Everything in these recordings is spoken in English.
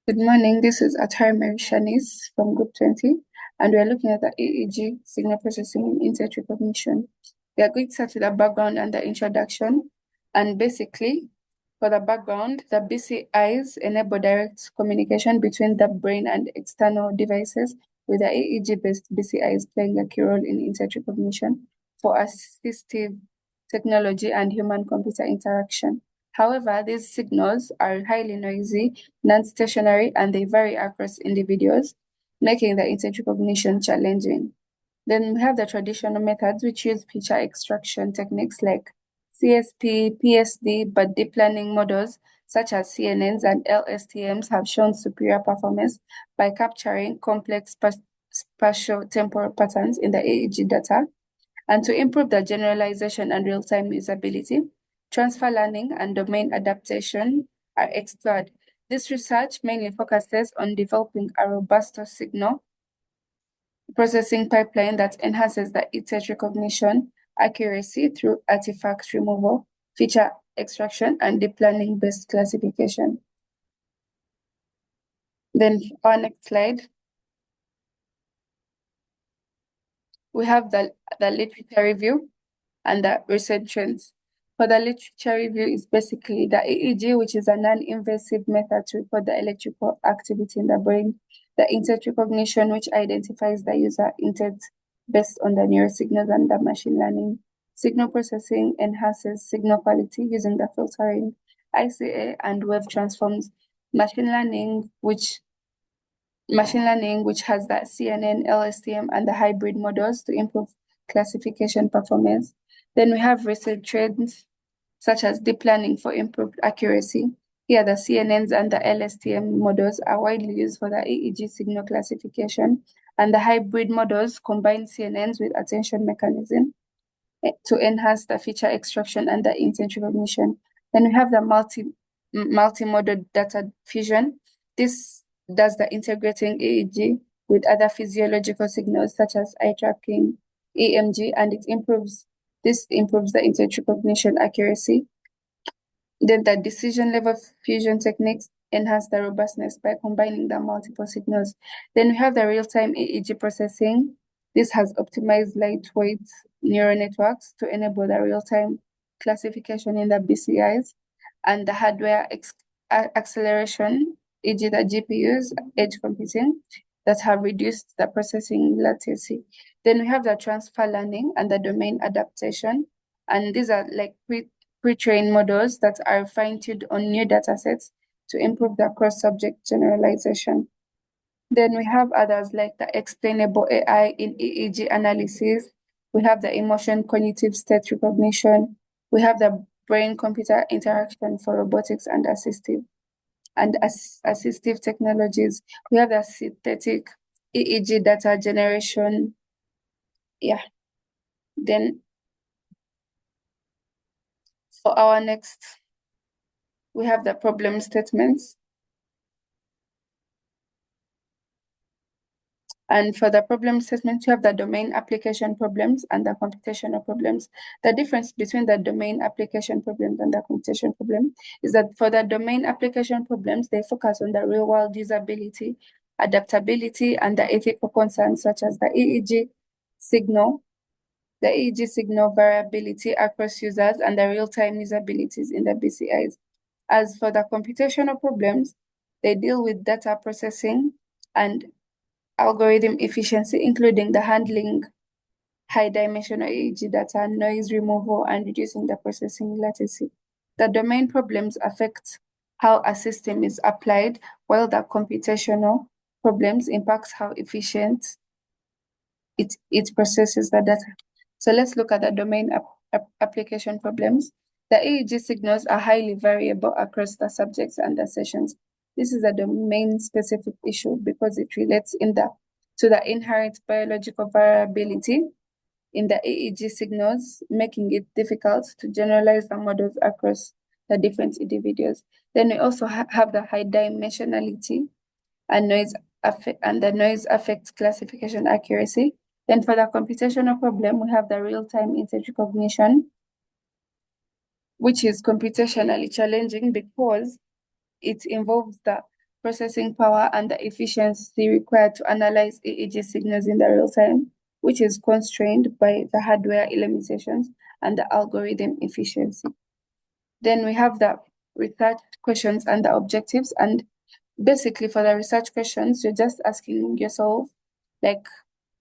Good morning. This is Atari Shanice from Group 20, and we are looking at the EEG signal processing in intent recognition. We are going to start with the background and the introduction. And basically, for the background, the BCIs enable direct communication between the brain and external devices, with the EEG-based BCIs playing a key role in intent recognition for assistive technology and human-computer interaction. However, these signals are highly noisy, non-stationary, and they vary across individuals, making the intent recognition challenging. Then we have the traditional methods, which use picture extraction techniques like CSP, PSD, but deep learning models such as CNNs and LSTMs have shown superior performance by capturing complex spatial-temporal patterns in the EEG data. And to improve the generalization and real-time usability, transfer learning and domain adaptation are explored. This research mainly focuses on developing a robust signal processing pipeline that enhances the intent recognition accuracy through artifact removal, feature extraction, and deep learning-based classification. Then our next slide, we have the literature review and the recent trends. For the literature review is basically the EEG, which is a non-invasive method to record the electrical activity in the brain, the intent recognition, which identifies the user intent based on the neural signals, and the machine learning. Signal processing enhances signal quality using the filtering, ICA, and wave transforms. Machine learning, which has the CNN, LSTM, and the hybrid models to improve classification performance. Then we have recent trends such as deep learning for improved accuracy. Here, the CNNs and the LSTM models are widely used for the EEG signal classification, and the hybrid models combine CNNs with attention mechanism to enhance the feature extraction and the intent recognition. Then we have the multimodal data fusion. This does the integrating EEG with other physiological signals such as eye tracking, EMG, and this improves the intent recognition accuracy. Then the decision level fusion techniques enhance the robustness by combining the multiple signals. Then we have the real-time EEG processing. This has optimized lightweight neural networks to enable the real-time classification in the BCIs, and the hardware acceleration, e.g. the GPUs, edge computing, that have reduced the processing latency. Then we have the transfer learning and the domain adaptation, and these are like pre-trained models that are fine-tuned on new datasets to improve the cross-subject generalization. Then we have others like the explainable AI in EEG analysis. We have the emotion cognitive state recognition. We have the brain-computer interaction for robotics and assistive technologies. We have the synthetic EEG data generation. Yeah. Then for our next, we have the problem statements. And for the problem statements, you have the domain application problems and the computational problems. The difference between the domain application problems and the computation problem is that for the domain application problems, they focus on the real-world usability, adaptability, and the ethical concerns such as the EEG signal variability across users, and the real-time usabilities in the BCIs. As for the computational problems, they deal with data processing and algorithm efficiency, including the handling high-dimensional EEG data, noise removal, and reducing the processing latency. The domain problems affect how a system is applied, while the computational problems impacts how efficient it processes the data. So let's look at the domain application problems. The EEG signals are highly variable across the subjects and the sessions. This is a domain-specific issue because it relates to the inherent biological variability in the EEG signals, making it difficult to generalize the models across the different individuals. Then we also have the high dimensionality and the noise affects classification accuracy. Then for the computational problem, we have the real-time intent recognition, which is computationally challenging because it involves the processing power and the efficiency required to analyze EEG signals in the real time, which is constrained by the hardware limitations and the algorithm efficiency. Then we have the research questions and the objectives. And basically, for the research questions, you're just asking yourself, like,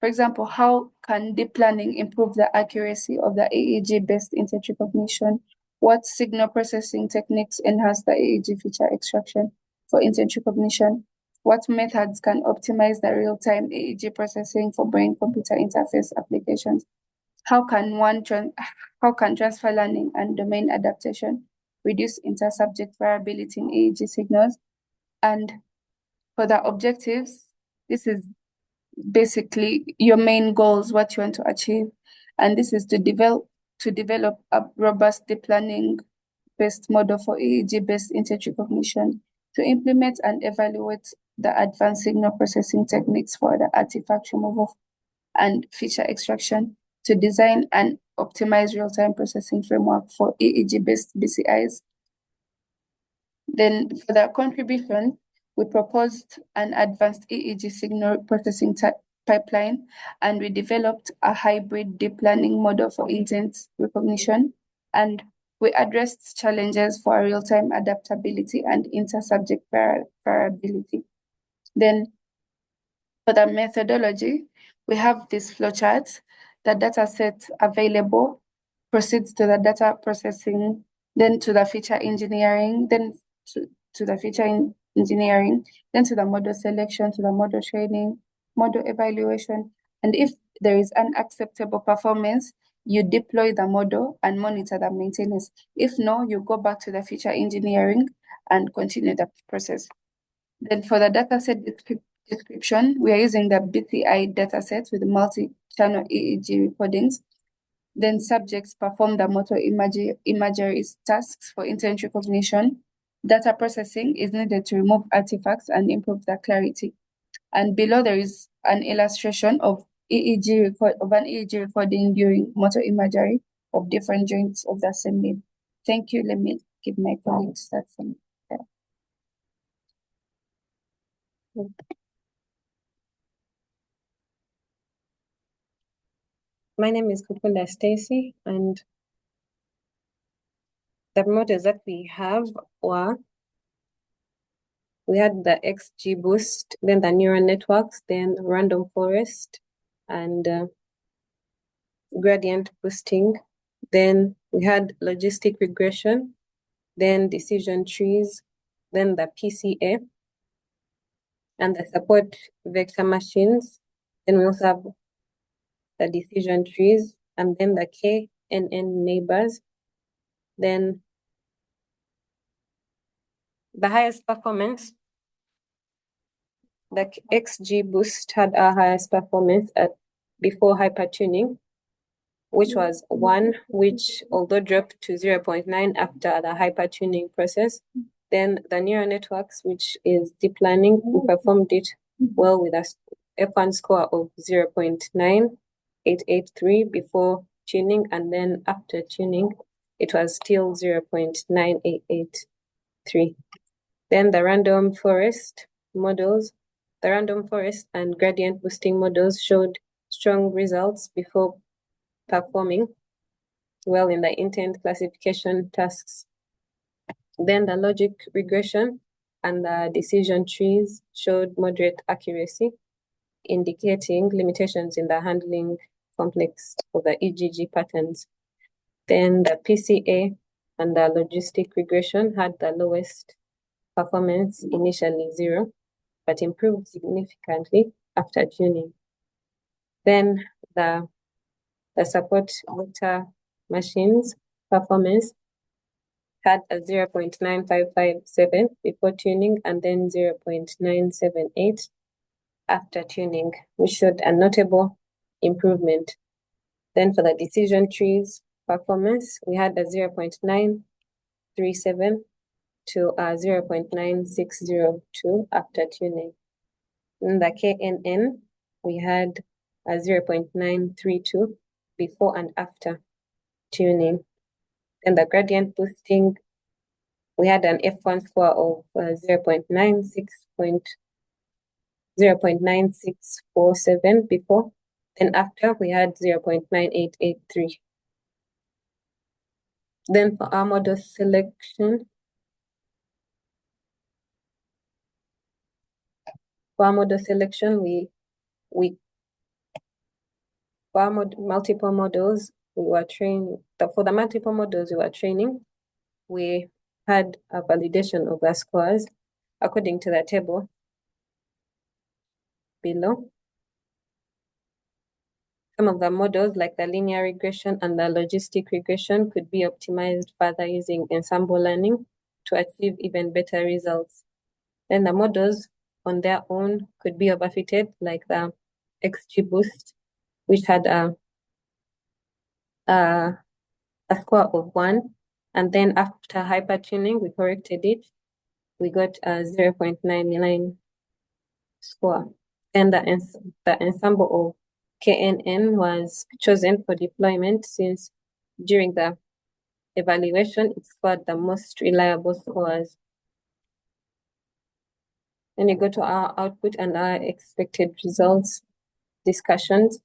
for example, how can deep learning improve the accuracy of the EEG-based intent recognition? What signal processing techniques enhance the EEG feature extraction for intent recognition? What methods can optimize the real-time EEG processing for brain-computer interface applications? How can transfer learning and domain adaptation reduce inter-subject variability in EEG signals? And for the objectives, this is basically your main goals, what you want to achieve. And this is to develop a robust deep learning based model for EEG based intent recognition, to implement and evaluate the advanced signal processing techniques for the artifact removal and feature extraction, to design and optimize real-time processing framework for EEG based BCIs. Then for the contribution, we proposed an advanced EEG signal processing pipeline, and we developed a hybrid deep learning model for intent recognition, and we addressed challenges for real-time adaptability and inter-subject variability. Then for the methodology, we have this flowchart. The data set available proceeds to the data processing, then to the feature engineering, then to the feature engineering, then to the model selection, to the model training, model evaluation. And if there is unacceptable performance, you deploy the model and monitor the maintenance. If no, you go back to the feature engineering and continue the process. Then for the dataset description, we are using the BCI dataset with multi-channel EEG recordings. Then subjects perform the motor imagery tasks for intent recognition. Data processing is needed to remove artifacts and improve the clarity. And below there is an illustration of an EEG recording during motor imagery of different joints of the same limb. Thank you. Let me give my colleague to start from there. My name is Kukunda Stacy, and the models that we have were, we had the XGBoost, then the neural networks, then random forest, and gradient boosting. Then we had logistic regression, then decision trees, then the PCA, and the support vector machines. Then we also have the decision trees, and then the KNN neighbors. Then the highest performance, the XGBoost had our highest performance before hypertuning, which was 1, which although dropped to 0.9 after the hypertuning process. Then the neural networks, which is deep learning, we performed it well with a F1 score of 0.9883 before tuning, and then after tuning, it was still 0.9883. Then the random forest models, the random forest and gradient boosting models showed strong results before performing well in the intent classification tasks. Then the logic regression and the decision trees showed moderate accuracy, indicating limitations in the handling complex of the EGG patterns. Then the PCA and the logistic regression had the lowest performance, initially 0, but improved significantly after tuning. Then the support vector machines performance had a 0.9557 before tuning, and then 0.978 after tuning, which showed a notable improvement. Then for the decision trees performance, we had a 0.937 to 0.9602 after tuning. In the KNN, we had a 0.932 before and after tuning. And the gradient boosting we had an F1 score of 0.9647 before, and after we had 0.9883. Then for our model selection, for our multiple models we were training. For the multiple models we were training, we had a validation of the scores according to the table below. Some of the models, like the linear regression and the logistic regression, could be optimized further using ensemble learning to achieve even better results. Then the models on their own could be overfitted, like the XGBoost, which had a score of 1, and then after hypertuning we corrected it, we got a 0.99 score. And the ensemble of KNN was chosen for deployment since during the evaluation it scored the most reliable scores. Then you go to our output and our expected results discussions.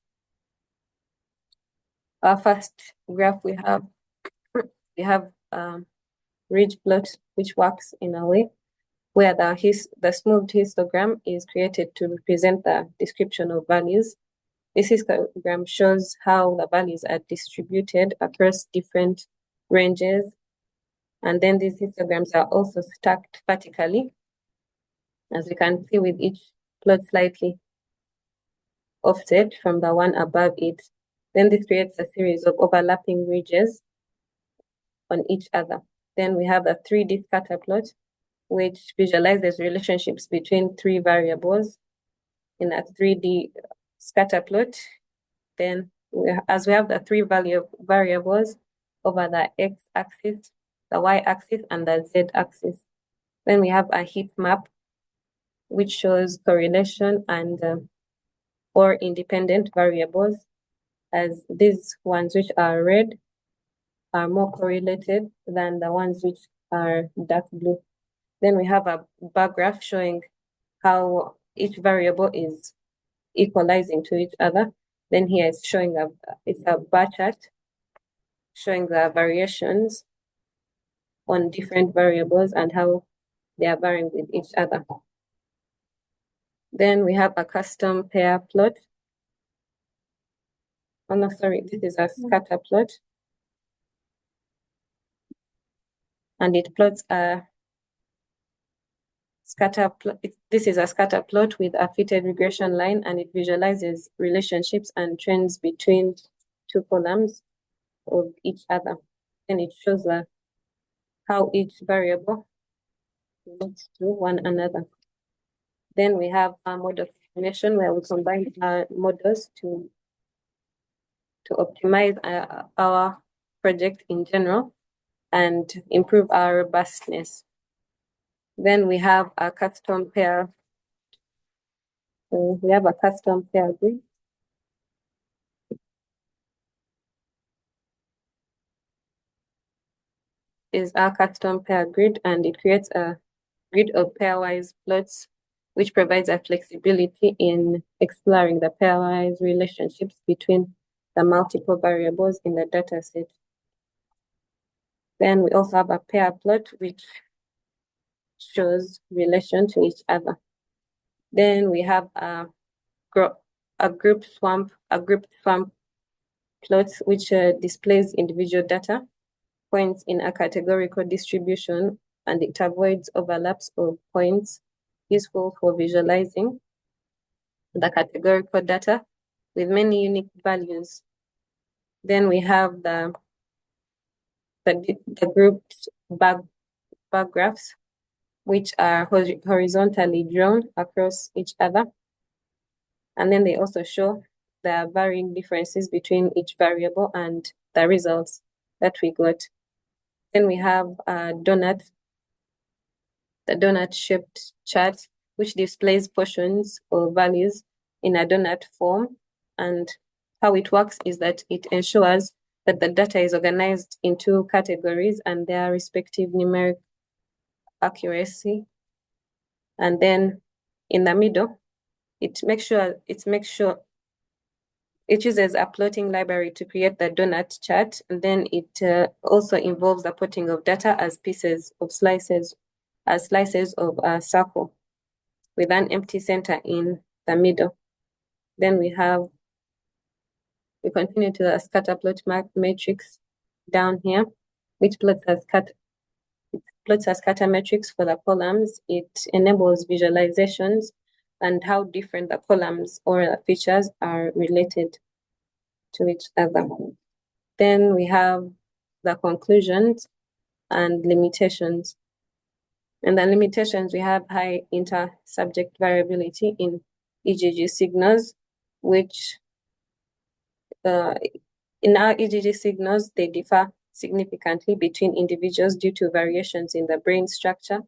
Our first graph we have ridge plot, which works in a way where the smoothed histogram is created to represent the description of values. This histogram shows how the values are distributed across different ranges, and then these histograms are also stacked vertically, as you can see, with each plot slightly offset from the one above it. Then this creates a series of overlapping ridges on each other. Then we have a 3D scatter plot, which visualizes relationships between three variables in a 3D scatter plot. Then as we have the three variables over the x-axis, the y-axis, and the z-axis. Then we have a heat map, which shows correlation and or independent variables, as these ones which are red are more correlated than the ones which are dark blue. Then we have a bar graph showing how each variable is equalizing to each other. Then here it's showing it's a bar chart showing the variations on different variables and how they are varying with each other. Then we have a custom pair plot. Oh no, sorry, this is a scatter plot. And it plots a this is a scatter plot with a fitted regression line, and it visualizes relationships and trends between two columns of each other. And it shows how each variable relates to one another. Then we have a model combination where we combine our models to optimize our project in general and improve our robustness. Then we have a custom pair. We have a custom pair grid. Is our custom pair grid, and it creates a grid of pairwise plots, which provides a flexibility in exploring the pairwise relationships between the multiple variables in the data set. Then we also have a pair plot, which shows relation to each other. Then we have a group swamp plot, which displays individual data points in a categorical distribution, and it avoids overlaps of points, useful for visualizing the categorical data with many unique values. Then we have the grouped bar graphs, which are horizontally drawn across each other. And then they also show the varying differences between each variable and the results that we got. Then we have the donut-shaped chart, which displays portions or values in a donut form. And how it works is that it ensures that the data is organized into categories and their respective numeric accuracy. And then in the middle, it uses a plotting library to create the donut chart, and then it also involves the plotting of data as slices of a circle with an empty center in the middle. Then we continue to the scatter plot matrix down here, which plots a scatter matrix for the columns. It enables visualizations and how different the columns or the features are related to each other. Then we have the conclusions and limitations. And the limitations, we have high inter-subject variability in EGG signals, which in our EGG signals, they differ significantly between individuals due to variations in the brain structure,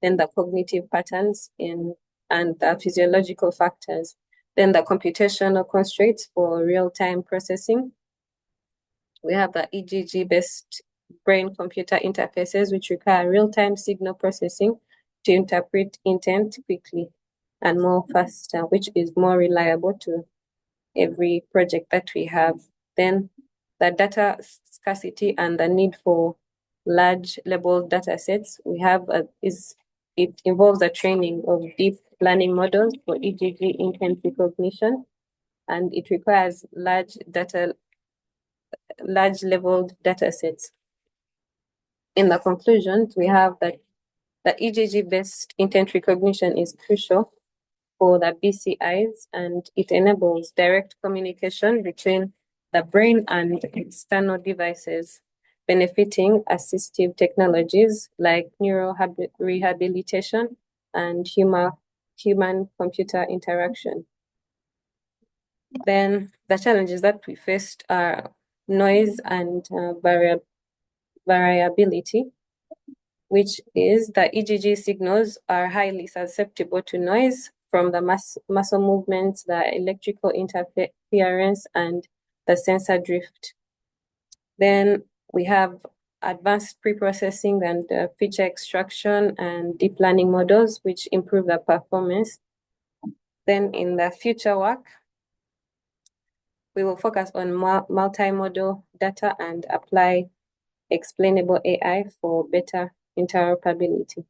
then the cognitive patterns and the physiological factors, then the computational constraints for real-time processing. We have the EGG-based brain-computer interfaces, which require real-time signal processing to interpret intent quickly and more faster, which is more reliable to every project that we have. Then the data scarcity and the need for large level data sets we have it involves the training of deep learning models for EGG intent recognition, and it requires large level data sets. In the conclusions, we have that the EGG-based intent recognition is crucial for the BCIs, and it enables direct communication between the brain and external devices, benefiting assistive technologies like neural rehabilitation and human-computer interaction. Then the challenges that we faced are noise and variability, which is the EGG signals are highly susceptible to noise from the muscle movements, the electrical interference, and the sensor drift. Then we have advanced pre-processing and feature extraction and deep learning models, which improve the performance. Then in the future work, we will focus on multimodal data and apply explainable AI for better interoperability.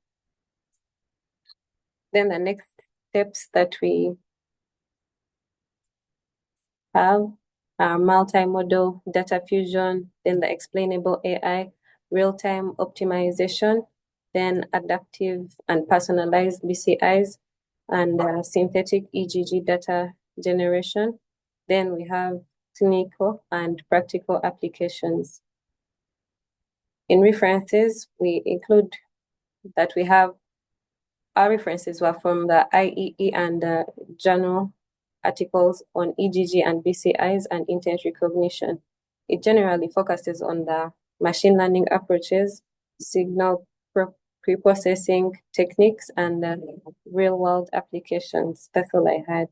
Then the next steps that we have are multimodal data fusion, then the explainable AI, real-time optimization, then adaptive and personalized BCIs, and synthetic EGG data generation. Then we have clinical and practical applications. In references, we include that we have our references were from the IEE and journal articles on EGG and BCIs and intent recognition. It generally focuses on the machine learning approaches, signal pre-processing techniques, and real-world applications. That's all I had.